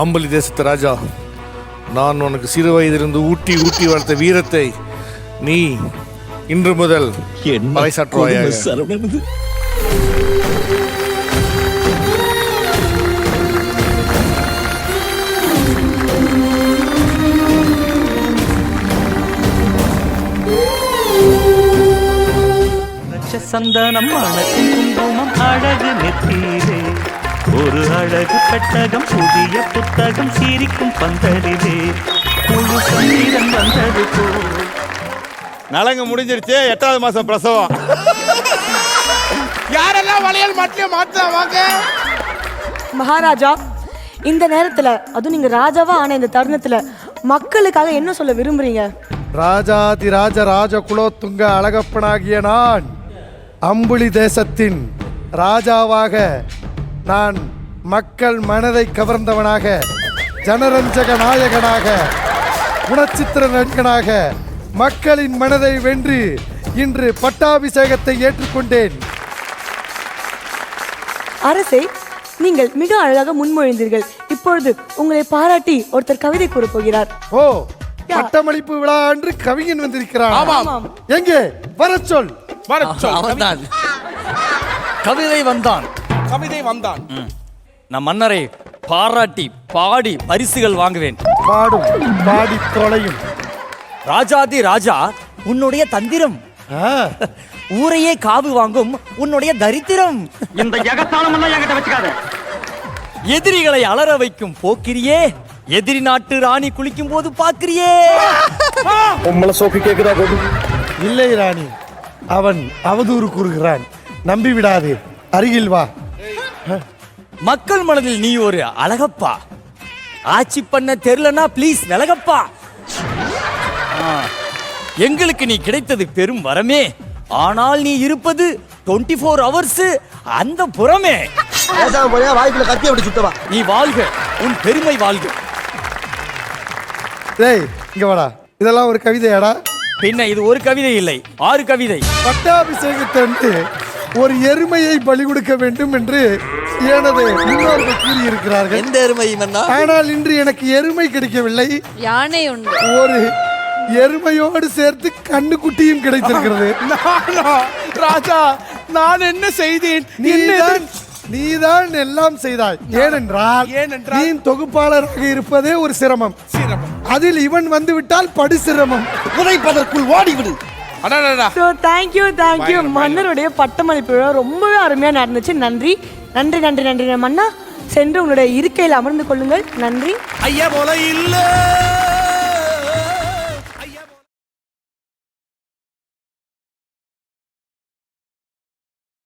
அம்பலி தேசத்து ராஜா, நான் உனக்கு சிறு வயதிலிருந்து ஊட்டி ஊட்டி வளர்த்த வீரத்தை நீ இன்று முதல் பறைசாற்றுவாயாக. சந்தனம் மணக்கும் குங்குமம் அழகு நெத்தியிலே, ஒரு அழகு பெட்டகம் புதிய புத்தகம் சிரிக்கும் பந்தலிலே, முழு சந்திரன் வந்தது போல். நலங்கு முடிஞ்சிருச்சு. 8வது மாசம் பிரசவம். யாரெல்லாம் வளையல் மாட்டிலே மாட்டலாம் வாங்க. மகாராஜா, இந்த நேரத்துல அதுவும் நீங்க ராஜாவா ஆன இந்த தருணத்துல மக்களுக்காக என்ன சொல்ல விரும்புறீங்க? ராஜாதி ராஜ ராஜ குலோத்துங்க அழகப்பனாகிய நான் அம்புலி தேசத்தின் ராஜாவாக, நான் மக்கள் மனதை கவர்ந்தவனாக, ஜனரஞ்சக நாயகனாக, குணச்சித்திர நடிகனாக மக்களின் மனதை வென்று இன்று பட்டாபிஷேகத்தை ஏற்றுக்கொண்டேன். அரசே, நீங்கள் மிக அழகாக முன்மொழிந்தீர்கள். இப்பொழுது உங்களை பாராட்டி ஒருத்தர் கவிதை கூற போகிறார். ஓ, பட்டமளிப்பு விழா அன்று கவிஞன் வந்திருக்கிறார். ஆமாம். எங்கே வர சொல். அவன்தான். கவிதை வந்தான். கவிதை வந்தான். நம் மன்னரை பாராட்டி பாடி பரிசுகள் வாங்குவேன். பாடும் பாடி தொலையும். ராஜாதி ராஜா, உன்னுடைய தந்திரம் ஊரையே காவு வாங்கும் உன்னுடைய தரித்திரம். இந்த எகத்தாளம் எல்லாம் என்கிட்ட வச்சுக்காத. எதிரிகளை அலற வைக்கும் போக்கிரியே, எதிரி நாட்டு ராணி குளிக்கும் போது பாக்கிரியே. இல்லை ராணி, அவன் அவதூறு கூறுகிறான், நம்பி விடாதே, அருகில் வா. மக்கள் மனதில் நீ ஒரு அழகப்பா. ஆட்சி பண்ண தெரியலனா ப்ளீஸ் விலகப்பா. எங்களுக்கு நீ கிடைத்தது பெரும் வரமே, ஆனால் நீ இருப்பது 24 hours அந்த புறமே. நீ வாழ்க, உன் பெருமை வாழ்க. டேய், இங்க வாடா. இதெல்லாம் ஒரு கவிதையாடா? பின்ன இது ஒரு கவிதை இல்லை, 6 கவிதை. பட்டாபிஷேகத்தன்று ஒரு எருமையை பலி கொடுக்க வேண்டும் என்று எனது முன்னோர்கள் கூறியிருக்கிறார்கள். எந்த எருமை? ஆனால் இன்று எனக்கு எருமை கிடைக்கவில்லை, யானை உண்டு. ஒரு எருமையோடு சேர்த்து கண்ணுக்குட்டியும் கிடைத்திருக்கிறது. ராஜா, நான் என்ன செய்தேன்? நீதான் எல்லாம் செய்தாய். ஏனென்றால் நீ தொகுப்பாளராக இருப்பதே ஒரு சிரமம். அதில் இவன் வந்து விட்டால் படு சிரமம். உதைப்பதற்குள் ஓடிவிடு. தேங்க்யூ. மன்னருடைய பட்டமளிப்பு விழா ரொம்பவே அருமையா நடந்துச்சு. நன்றி நன்றி நன்றி நன்றி மன்னா. சென்று உங்களுடைய இருக்கையில் அமர்ந்து கொள்ளுங்கள். நன்றி. ஐயா போல இல்ல.